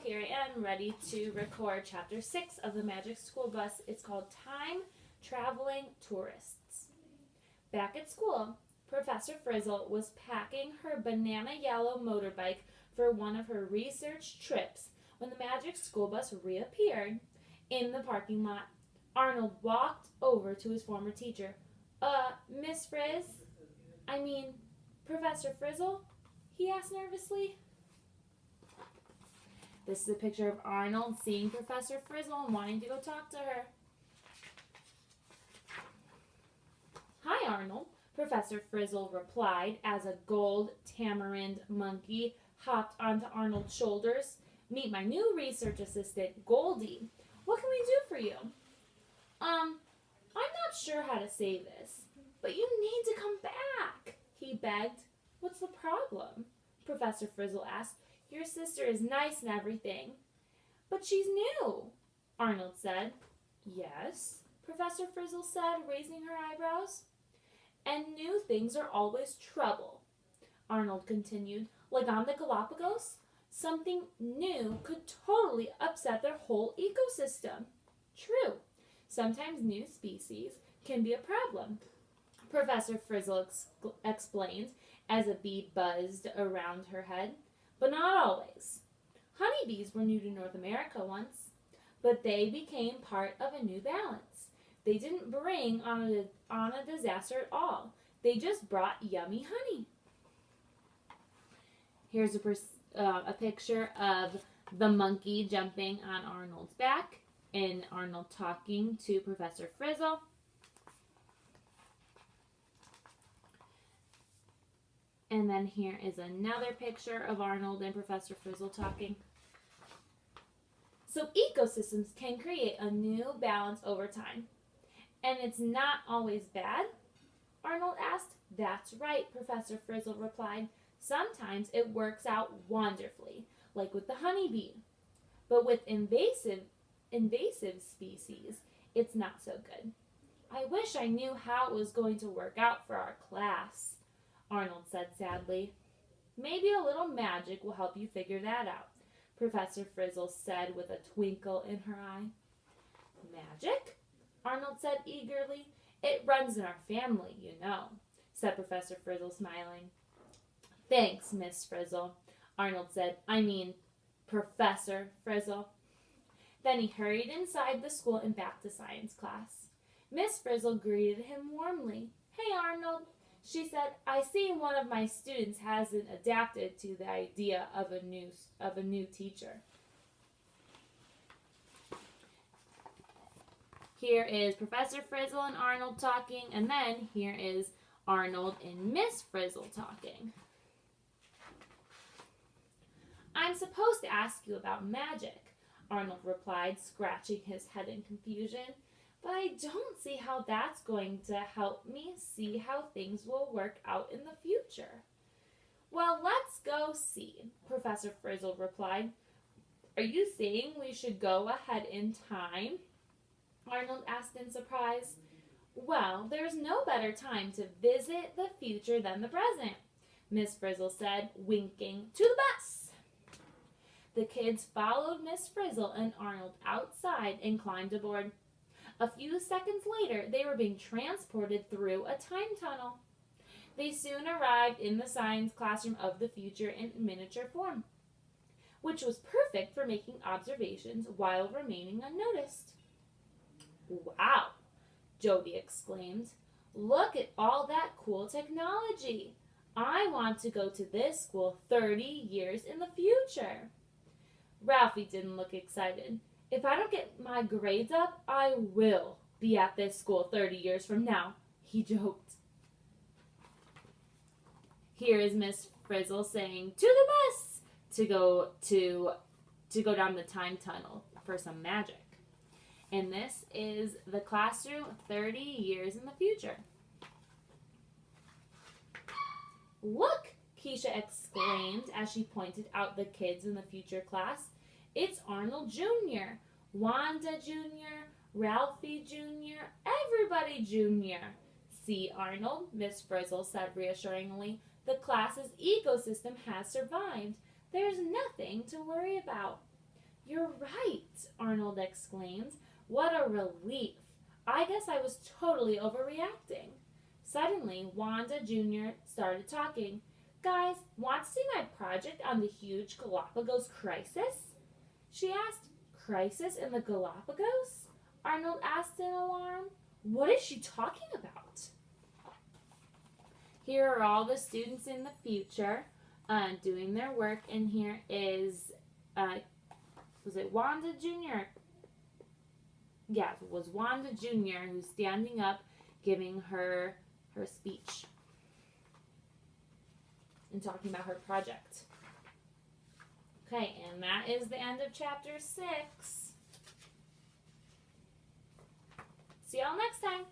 here I am ready to record chapter 6 of the Magic School Bus. It's called Time Traveling Tourists. Back at school, Professor Frizzle was packing her banana yellow motorbike for one of her research trips when the Magic School Bus reappeared in the parking lot. Arnold walked over to his former teacher. Miss Frizz? I mean, Professor Frizzle? He asked nervously. This is a picture of Arnold seeing Professor Frizzle and wanting to go talk to her. Hi, Arnold, Professor Frizzle replied as a gold tamarind monkey hopped onto Arnold's shoulders. Meet my new research assistant, Goldie. What can we do for you? I'm not sure how to say this, but you need to come back, he begged. What's the problem? Professor Frizzle asked. Your sister is nice and everything. But she's new, Arnold said. Yes, Professor Frizzle said, raising her eyebrows. And new things are always trouble, Arnold continued. Like on the Galapagos, something new could totally upset their whole ecosystem. True, sometimes new species can be a problem, Professor Frizzle explained as a bee buzzed around her head. But not always. Honeybees were new to North America once, but they became part of a new balance. They didn't bring on a disaster at all. They just brought yummy honey. Here's a picture of the monkey jumping on Arnold's back and Arnold talking to Professor Frizzle. And then here is another picture of Arnold and Professor Frizzle talking. So ecosystems can create a new balance over time. And it's not always bad? Arnold asked. That's right, Professor Frizzle replied. Sometimes it works out wonderfully, like with the honeybee. But with invasive species, it's not so good. I wish I knew how it was going to work out for our class, Arnold said sadly. Maybe a little magic will help you figure that out, Professor Frizzle said with a twinkle in her eye. Magic? Arnold said eagerly. It runs in our family, you know, said Professor Frizzle, smiling. Thanks, Miss Frizzle, Arnold said. I mean, Professor Frizzle. Then he hurried inside the school and back to science class. Miss Frizzle greeted him warmly. Hey, Arnold, she said, I see one of my students hasn't adapted to the idea of a new teacher. Here is Professor Frizzle and Arnold talking, and then here is Arnold and Miss Frizzle talking. I'm supposed to ask you about magic, Arnold replied, scratching his head in confusion. But I don't see how that's going to help me see how things will work out in the future. Well, let's go see, Professor Frizzle replied. Are you saying we should go ahead in time? Arnold asked in surprise. Well, there's no better time to visit the future than the present, Miss Frizzle said, winking to the bus. The kids followed Miss Frizzle and Arnold outside and climbed aboard. A few seconds later, they were being transported through a time tunnel. They soon arrived in the science classroom of the future in miniature form, which was perfect for making observations while remaining unnoticed. Wow, Jody exclaimed. Look at all that cool technology. I want to go to this school 30 years in the future. Ralphie didn't look excited. If I don't get my grades up, I will be at this school 30 years from now, he joked. Here is Miss Frizzle saying, to the bus, to go down the time tunnel for some magic. And this is the classroom 30 years in the future. Look, Keisha exclaimed as she pointed out the kids in the future class. It's Arnold Jr., Wanda Jr., Ralphie Jr., everybody Jr. See, Arnold, Miss Frizzle said reassuringly, the class's ecosystem has survived. There's nothing to worry about. You're right, Arnold exclaims. What a relief. I guess I was totally overreacting. Suddenly, Wanda Jr. started talking. Guys, want to see my project on the huge Galapagos crisis? She asked. Crisis in the Galapagos? Arnold asked in alarm. What is she talking about? Here are all the students in the future doing their work, and here is, was it Wanda Jr.? Yeah, it was Wanda Jr. who's standing up giving her speech and talking about her project. Okay, and that is the end of chapter 6. See y'all next time.